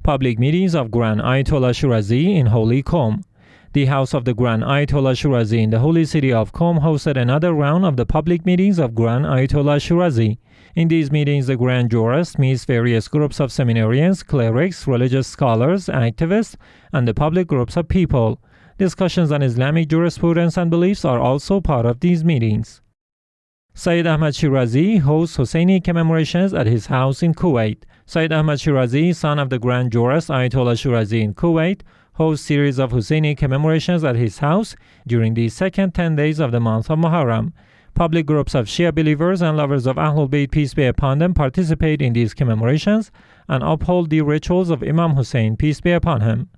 Public meetings of Grand Ayatollah Shirazi in Holy Qom. The house of the Grand Ayatollah Shirazi in the holy city of Qom hosted another round of the public meetings of Grand Ayatollah Shirazi. In these meetings, the Grand Jurist meets various groups of seminarians, clerics, religious scholars, activists, and the public groups of people. Discussions on Islamic jurisprudence and beliefs are also part of these meetings. Sayadamachirazi hosts Husseini commemorations at his house in Kuwait. Sayadamachirazi, son of the Grand Jurist Ayatollah Shirazi in Kuwait, hosts series of Husseini commemorations at his house during the second 10 days of the month of Muharram. Public groups of Shia believers and lovers of Ahlul Bayt, peace be upon them, participate in these commemorations and uphold the rituals of Imam Hussein, peace be upon him.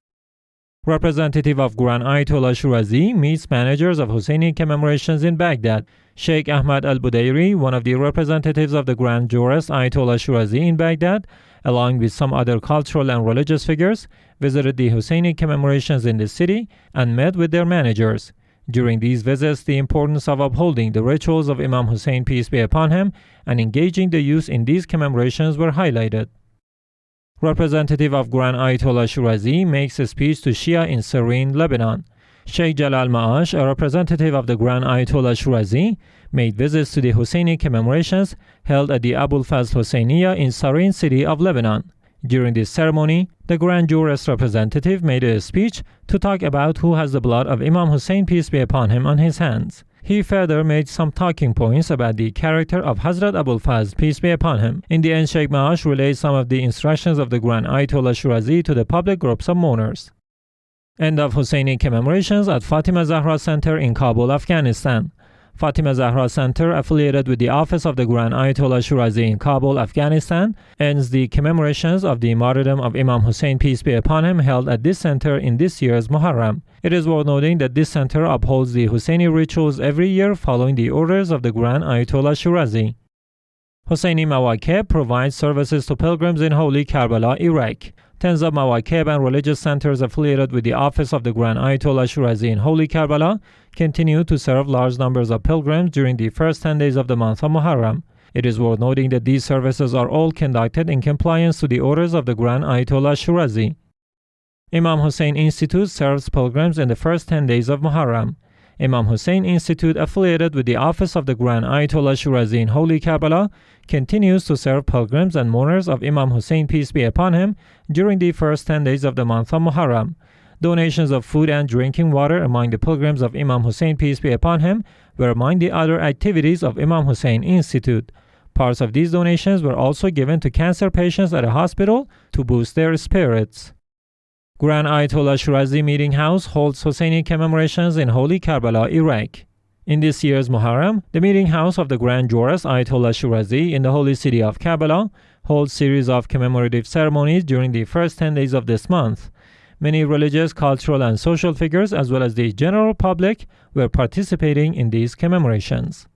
Representative of Grand Ayatollah Shirazi meets managers of Husseini commemorations in Baghdad. Sheikh Ahmed al-Budairi, one of the representatives of the Grand Jurist Ayatollah Shirazi in Baghdad, along with some other cultural and religious figures, visited the Husseini commemorations in the city and met with their managers. During these visits, the importance of upholding the rituals of Imam Hussein, peace be upon him, and engaging the youth in these commemorations were highlighted. Representative of Grand Ayatollah Shirazi makes a speech to Shia in Sarine, Lebanon. Sheikh Jalal Ma'ash, a representative of the Grand Ayatollah Shirazi, made visits to the Husseini commemorations held at the Abul Fazl Husseiniya in Sarine city of Lebanon. During this ceremony, the Grand Jurist representative made a speech to talk about who has the blood of Imam Hussein, peace be upon him, on his hands. He further made some talking points about the character of Hazrat Abul Fazl, peace be upon him. In the end, Sheikh Ma'ash relayed some of the instructions of the Grand Ayatollah Shirazi to the public groups of mourners. End of Husseini commemorations at Fatima Zahra Center in Kabul, Afghanistan. Fatima Zahra Center, affiliated with the office of the Grand Ayatollah Shirazi in Kabul, Afghanistan, ends the commemorations of the martyrdom of Imam Hussein, peace be upon him, held at this center in this year's Muharram. It is worth noting that this center upholds the Husseini rituals every year following the orders of the Grand Ayatollah Shirazi. Husseini Mawakib provides services to pilgrims in holy Karbala, Iraq. Tens of Mawakib and religious centers affiliated with the office of the Grand Ayatollah Shirazi in holy Karbala continue to serve large numbers of pilgrims during the first 10 days of the month of Muharram. It is worth noting that these services are all conducted in compliance to the orders of the Grand Ayatollah Shirazi. Imam Hussein Institute serves pilgrims in the first 10 days of Muharram. Imam Hussein Institute, affiliated with the office of the Grand Ayatollah Shirazi in holy Karbala, continues to serve pilgrims and mourners of Imam Hussein, peace be upon him, during the first 10 days of the month of Muharram. Donations of food and drinking water among the pilgrims of Imam Hussein, peace be upon him, were among the other activities of Imam Hussein Institute. Parts of these donations were also given to cancer patients at a hospital to boost their spirits. Grand Ayatollah Shirazi Meeting House holds Husseini commemorations in holy Karbala, Iraq. In this year's Muharram, the meeting house of the Grand Jurist Ayatollah Shirazi in the holy city of Karbala holds series of commemorative ceremonies during the first 10 days of this month. Many religious, cultural, and social figures, as well as the general public, were participating in these commemorations.